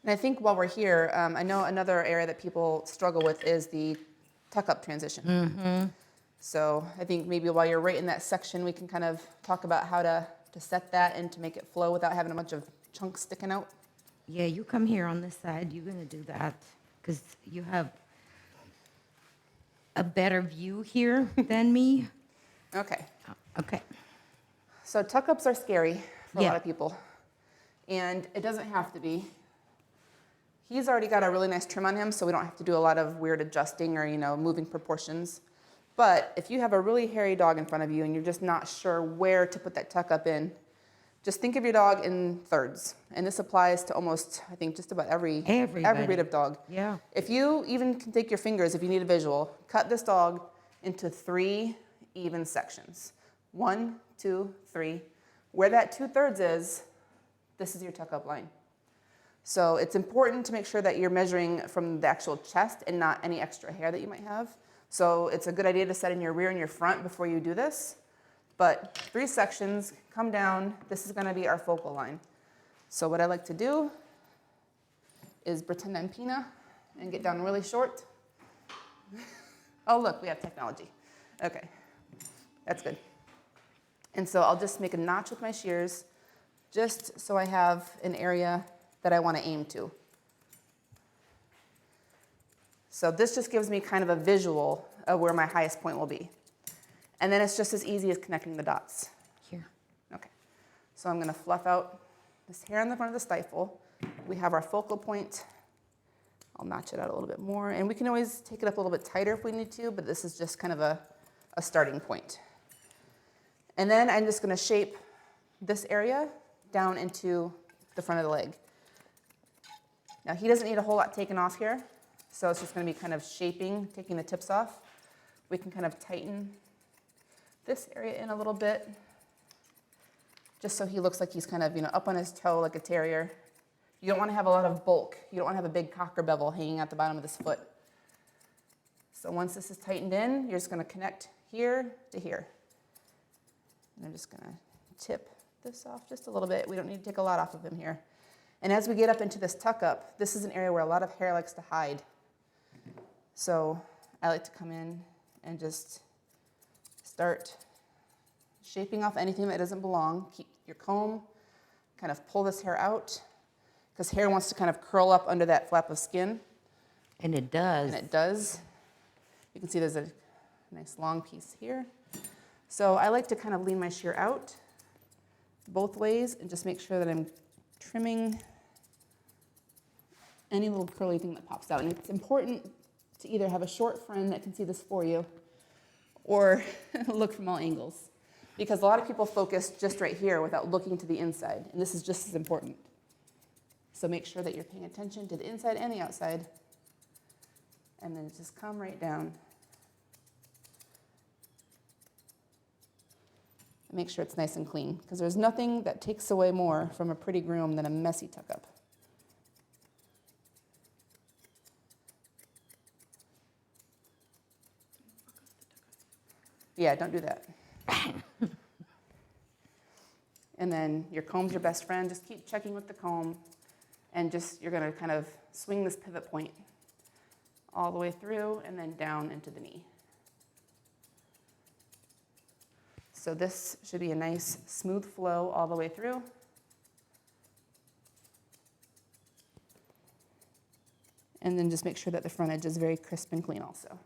And I think while we're here, I know another area that people struggle with is the tuck-up transition. Mm-hmm. So I think maybe while you're right in that section, we can kind of talk about how to set that and to make it flow without having a bunch of chunks sticking out. Yeah, you come here on this side. You're going to do that because you have a better view here than me. Okay. Okay. So tuck-ups are scary for a Yeah. lot of people. And it doesn't have to be. He's already got a really nice trim on him, so we don't have to do a lot of weird adjusting or, moving proportions. But if you have a really hairy dog in front of you and you're just not sure where to put that tuck-up in, just think of your dog in thirds. And this applies to almost, I think, just about every breed of dog. Yeah. If you even can take your fingers, if you need a visual, cut this dog into 3 even sections. 1, 2, 3. Where that 2/3 is, this is your tuck-up line. So it's important to make sure that you're measuring from the actual chest and not any extra hair that you might have. So it's a good idea to set in your rear and your front before you do this. But 3 sections, come down. This is going to be our focal line. So what I like to do is pretend I'm Pina and get down really short. Oh, look, we have technology. Okay, that's good. And so I'll just make a notch with my shears just so I have an area that I want to aim to. So this just gives me kind of a visual of where my highest point will be. And then it's just as easy as connecting the dots. Here. Okay, so I'm going to fluff out this hair on the front of the stifle. We have our focal point. I'll notch it out a little bit more. And we can always take it up a little bit tighter if we need to, but this is just kind of a starting point. And then I'm just going to shape this area down into the front of the leg. Now he doesn't need a whole lot taken off here, so it's just going to be kind of shaping, taking the tips off. We can kind of tighten this area in a little bit, just so he looks like he's kind of, up on his toe like a terrier. You don't want to have a lot of bulk. You don't want to have a big cocker bevel hanging out the bottom of this foot. So once this is tightened in, you're just going to connect here to here. And I'm just going to tip this off just a little bit. We don't need to take a lot off of him here. And as we get up into this tuck up, this is an area where a lot of hair likes to hide. So I like to come in and just start shaping off anything that doesn't belong. Keep your comb, kind of pull this hair out, because hair wants to kind of curl up under that flap of skin. And it does. And it does. You can see there's a nice long piece here. So I like to kind of lean my shear out both ways and just make sure that I'm trimming any little curly thing that pops out. And it's important to either have a short friend that can see this for you or look from all angles, because a lot of people focus just right here without looking to the inside, and this is just as important. So make sure that you're paying attention to the inside and the outside, and then just come right down. And make sure it's nice and clean, because there's nothing that takes away more from a pretty groom than a messy tuck-up. Yeah, don't do that. And then your comb's your best friend. Just keep checking with the comb, and you're going to kind of swing this pivot point all the way through and then down into the knee. So this should be a nice smooth flow all the way through. And then just make sure that the front edge is very crisp and clean also.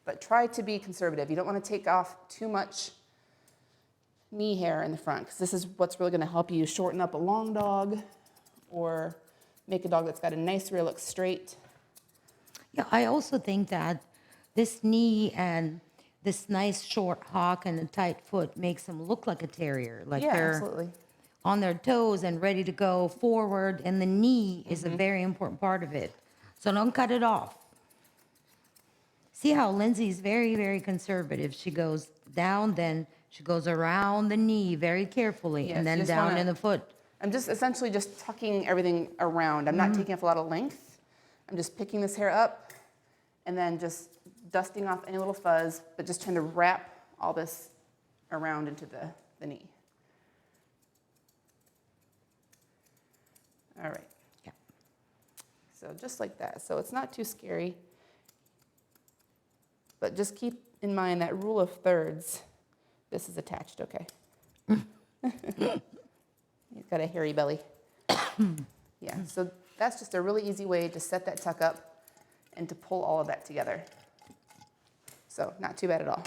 But try to be conservative. You don't want to take off too much knee hair in the front, because this is what's really going to help you shorten up a long dog or make a dog that's got a nice rear look straight. Yeah, I also think that this knee and this nice short hock and a tight foot makes them look like a terrier. Like Yeah, they're absolutely. on their toes and ready to go forward, and the knee is a very important part of it. So don't cut it off. See how Lindsay's very, very conservative. She goes down, then she goes around the knee very carefully, Yes, and you then just down wanna- in the foot. I'm just essentially just tucking everything around. I'm not taking off a lot of length. I'm just picking this hair up and then just dusting off any little fuzz, but just trying to wrap all this around into the knee. All right. Yeah. So just like that. So it's not too scary. But just keep in mind that rule of thirds. This is attached, okay? You've got a hairy belly. Yeah, so that's just a really easy way to set that tuck up and to pull all of that together. So not too bad at all.